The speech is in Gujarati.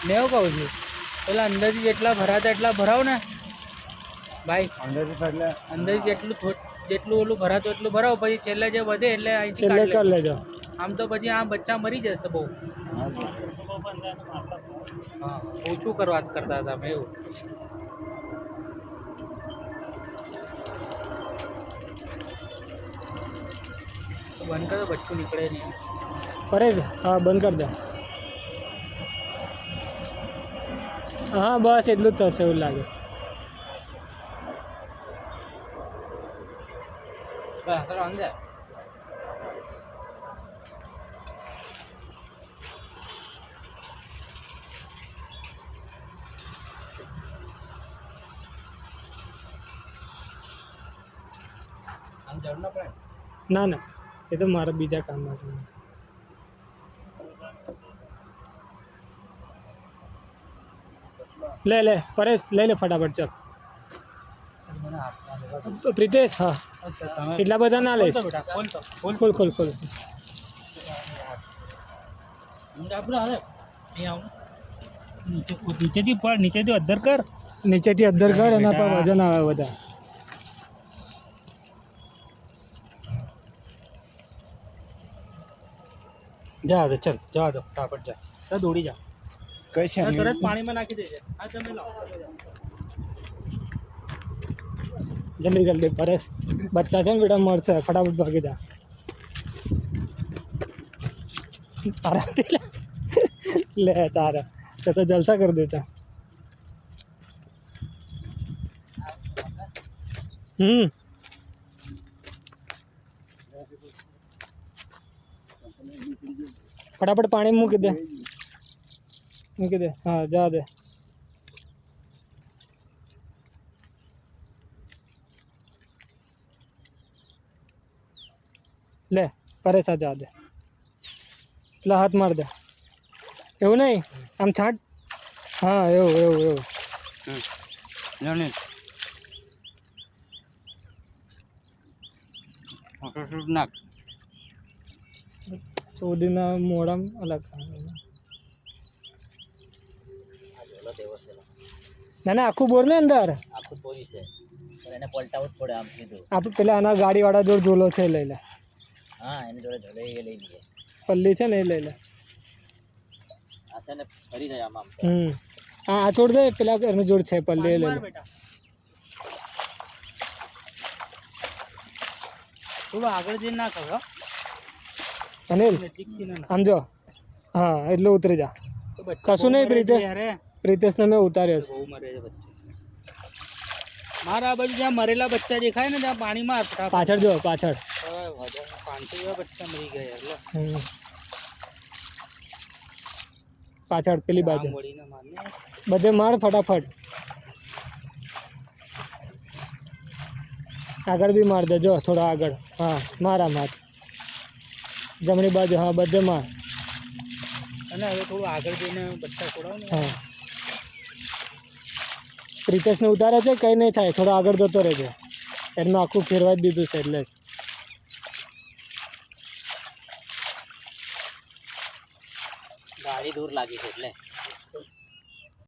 મેં એવું કહું છું પેલા અંદરથી જેટલા ભરાતા એટલા ભરાવ ને ભાઈ, અંદરથી જેટલું ઓલું ભરાતું એટલું ભરાવ, પછી છેલ્લે જે વધે એટલે અહીંથી કાઢી કરી લેજો. આમ તો પછી આ બચ્ચા મરી જશે બહુ. હા, ઓછું કરવા કરતા હતા અમે એવું. બંધ કરો, બચ્ચું નીકળે નહીં. પરેશ, હા બંધ કરી દે. હા બસ એટલું જ થશે એવું લાગે. અંદર ના ના, એ તો મારા બીજા કામમાં છે. લે લે પરેશ, લઈ લે ફટાફટ. ચાલ પ્રિતેશ, હા એટલા બધા ના લઈશ. ખોલ ખોલ ખોલ. નીચેથી પડ, નીચેથી અદ્ધર કર, નીચેથી અદ્ધર કર, એના પર વજન આવે બધા. જા દે, ચલ જવા દો, ફટાફટ જા, જા દોડી જા. કઈ છે તરત પાણીમાં નાખી દેજે. હા તમે લાવો, જલ્દી જલ્દી પરેશ, બચ્ચા છે ને બેટા મળશે, ફટાફટ ભાગી જા. લે તારે તો જલસા કરી દેતા. ફટાફટ પાણી મૂકી દે, મૂકી દે. હા જા દે. લે પરેશ, આ જા દે. પેલા હાથ માર દે. એવું નહીં, આમ છાંટ. હા એવું એવું એવું. નાખ ચોદીના મોડામાં અલગ. ના ના, આખું બોર ને અંદર આખું પોરી છે, પણ એને પલટાવવું જ પડે આમ સીધું. આપણે પેલા આના ગાડીવાળા જોડે ઝોલો છે, લઈ લે. હા એની જોડે ઝોલે એ લઈ લઈએ. પલ્લી છે ને એ લઈ લે. આ છે ને ફરી જાય આમ. હા આ છોડ દે, પેલા એની જોડ છે પલ્લી, એ લઈ લે. થોડું આગળ જઈને ના કરો અનિલ, આમ જો. હા એટલું ઉતરી જા. કશું નહીં પ્રિતેશ, પ્રિતેશને મેં ઉતાર્યો છે. બહુ મરે છે બચ્ચા. મારા બાજુ જ્યાં મરેલા બચ્ચા દેખાય ને ત્યાં પાણીમાં પાછળ જો, પાછળ 500 જેવા બચ્ચા મરી ગયા એટલે. પાછળ પેલી બાજુ બધે માર ફટાફટ. આગળ બી માર દેજો થોડા આગળ. હા મારા માર જમણી બાજુ. હા બધે માર. અને હવે થોડું આગળ જઈને બચ્ચા છોડાવ ને. હા પ્રિતેશને ઉતારે છે, કંઈ નહીં થાય, થોડો આગળ જતો રહેજો. એમને આખું ફેરવાઈ દીધું છે એટલે. ગાડી દૂર લાગી છે એટલે